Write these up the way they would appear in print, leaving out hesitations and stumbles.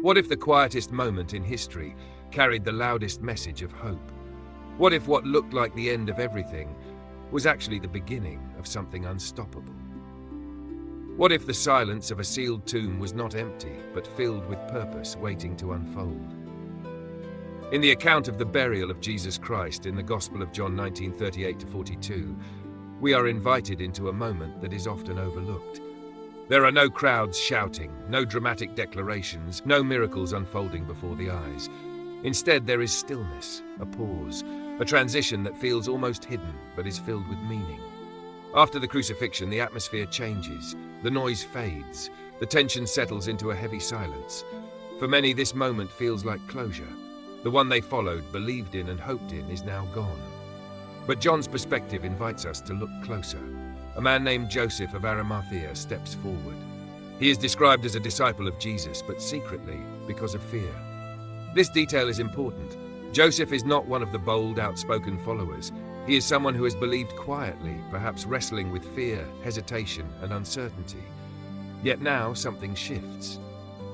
What if the quietest moment in history carried the loudest message of hope? What if what looked like the end of everything was actually the beginning of something unstoppable? What if the silence of a sealed tomb was not empty, but filled with purpose waiting to unfold? In the account of the burial of Jesus Christ in the Gospel of John 19:38-42, we are invited into a moment that is often overlooked. There are no crowds shouting, no dramatic declarations, no miracles unfolding before the eyes. Instead, there is stillness, a pause, a transition that feels almost hidden but is filled with meaning. After the crucifixion, the atmosphere changes, the noise fades, the tension settles into a heavy silence. For many, this moment feels like closure. The one they followed, believed in and hoped in is now gone. But John's perspective invites us to look closer. A man named Joseph of Arimathea steps forward. He is described as a disciple of Jesus, but secretly because of fear. This detail is important. Joseph is not one of the bold, outspoken followers. He is someone who has believed quietly, perhaps wrestling with fear, hesitation, and uncertainty. Yet now something shifts.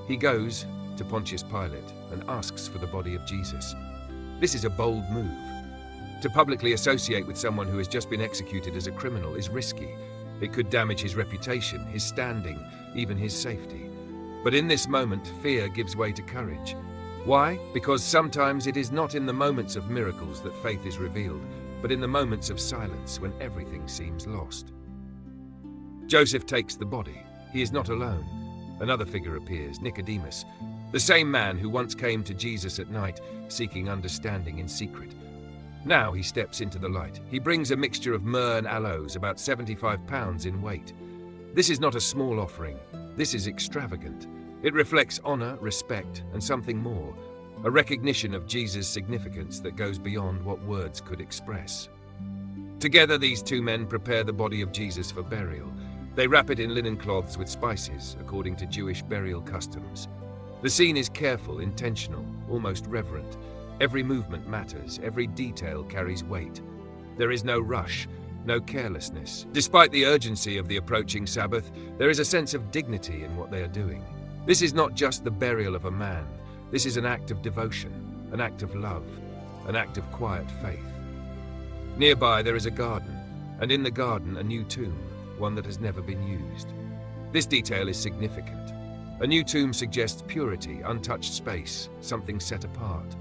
He goes to Pontius Pilate and asks for the body of Jesus. This is a bold move. To publicly associate with someone who has just been executed as a criminal is risky. It could damage his reputation, his standing, even his safety. But in this moment, fear gives way to courage. Why? Because sometimes it is not in the moments of miracles that faith is revealed, but in the moments of silence when everything seems lost. Joseph takes the body. He is not alone. Another figure appears, Nicodemus, the same man who once came to Jesus at night, seeking understanding in secret. Now he steps into the light. He brings a mixture of myrrh and aloes, about 75 pounds in weight. This is not a small offering. This is extravagant. It reflects honor, respect, and something more, a recognition of Jesus' significance that goes beyond what words could express. Together, these two men prepare the body of Jesus for burial. They wrap it in linen cloths with spices, according to Jewish burial customs. The scene is careful, intentional, almost reverent. Every movement matters, every detail carries weight. There is no rush, no carelessness. Despite the urgency of the approaching Sabbath, there is a sense of dignity in what they are doing. This is not just the burial of a man. This is an act of devotion, an act of love, an act of quiet faith. Nearby there is a garden, and in the garden a new tomb, one that has never been used. This detail is significant. A new tomb suggests purity, untouched space, something set apart.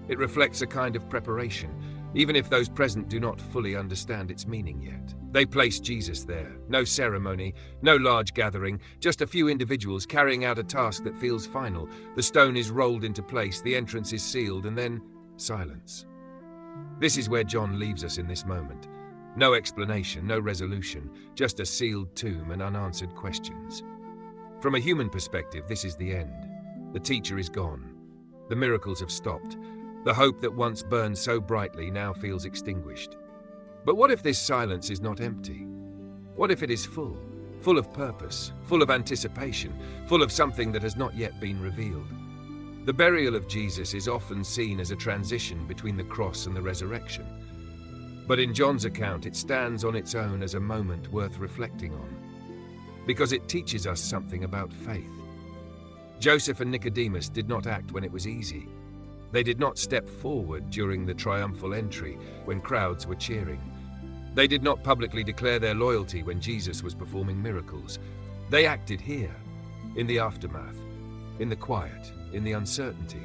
It reflects a kind of preparation, even if those present do not fully understand its meaning yet. They place Jesus there. No ceremony, no large gathering, just a few individuals carrying out a task that feels final. The stone is rolled into place, the entrance is sealed, and then silence. This is where John leaves us in this moment. No explanation, no resolution, just a sealed tomb and unanswered questions. From a human perspective, this is the end. The teacher is gone. The miracles have stopped. The hope that once burned so brightly now feels extinguished. But what if this silence is not empty? What if it is full of purpose, full of anticipation, full of something that has not yet been revealed? The burial of Jesus is often seen as a transition between the cross and the resurrection. But in John's account, it stands on its own as a moment worth reflecting on, because it teaches us something about faith. Joseph and Nicodemus did not act when it was easy. They did not step forward during the triumphal entry when crowds were cheering. They did not publicly declare their loyalty when Jesus was performing miracles. They acted here, in the aftermath, in the quiet, in the uncertainty.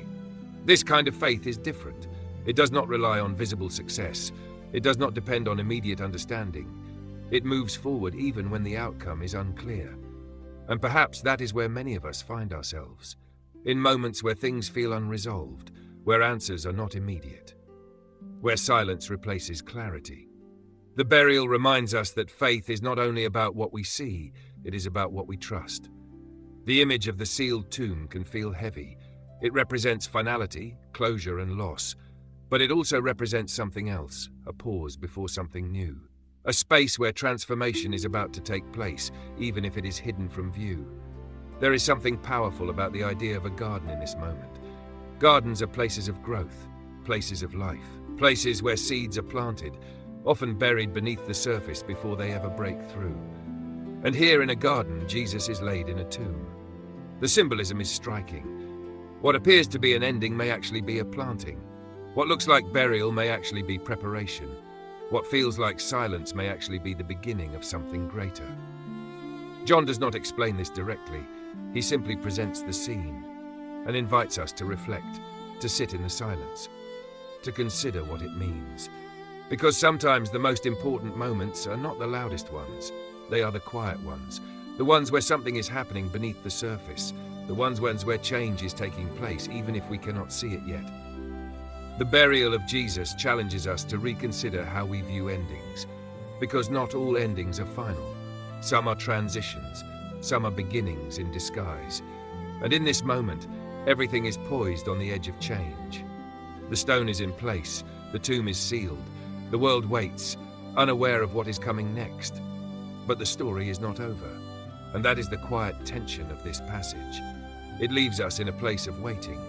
This kind of faith is different. It does not rely on visible success. It does not depend on immediate understanding. It moves forward even when the outcome is unclear. And perhaps that is where many of us find ourselves, in moments where things feel unresolved, where answers are not immediate, where silence replaces clarity. The burial reminds us that faith is not only about what we see, it is about what we trust. The image of the sealed tomb can feel heavy. It represents finality, closure, and loss. But it also represents something else, a pause before something new. A space where transformation is about to take place, even if it is hidden from view. There is something powerful about the idea of a garden in this moment. Gardens are places of growth, places of life, places where seeds are planted, often buried beneath the surface before they ever break through. And here in a garden, Jesus is laid in a tomb. The symbolism is striking. What appears to be an ending may actually be a planting. What looks like burial may actually be preparation. What feels like silence may actually be the beginning of something greater. John does not explain this directly. He simply presents the scene and invites us to reflect, to sit in the silence, to consider what it means. Because sometimes the most important moments are not the loudest ones. They are the quiet ones, the ones where something is happening beneath the surface, the ones where change is taking place, even if we cannot see it yet. The burial of Jesus challenges us to reconsider how we view endings, because not all endings are final. Some are transitions, some are beginnings in disguise. And in this moment, everything is poised on the edge of change. The stone is in place, the tomb is sealed, the world waits, unaware of what is coming next. But the story is not over, and that is the quiet tension of this passage. It leaves us in a place of waiting,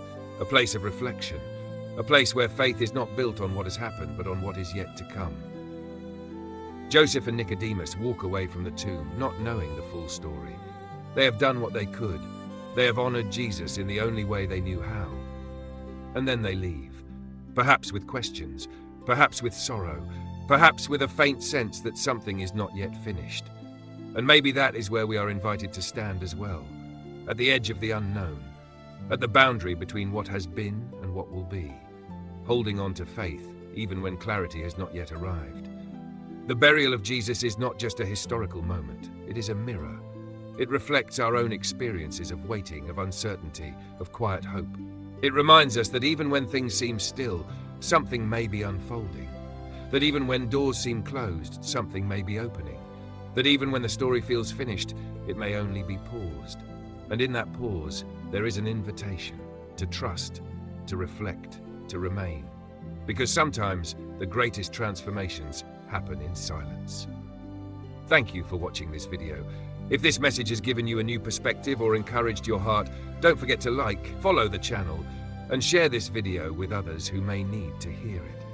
a place of reflection, a place where faith is not built on what has happened, but on what is yet to come. Joseph and Nicodemus walk away from the tomb, not knowing the full story. They have done what they could. They have honored Jesus in the only way they knew how. And then they leave, perhaps with questions, perhaps with sorrow, perhaps with a faint sense that something is not yet finished. And maybe that is where we are invited to stand as well, at the edge of the unknown, at the boundary between what has been and what will be, holding on to faith even when clarity has not yet arrived. The burial of Jesus is not just a historical moment, it is a mirror. It reflects our own experiences of waiting, of uncertainty, of quiet hope. It reminds us that even when things seem still, something may be unfolding. That even when doors seem closed, something may be opening. That even when the story feels finished, it may only be paused. And in that pause, there is an invitation to trust, to reflect, to remain. Because sometimes the greatest transformations happen in silence. Thank you for watching this video. If this message has given you a new perspective or encouraged your heart, don't forget to like, follow the channel, and share this video with others who may need to hear it.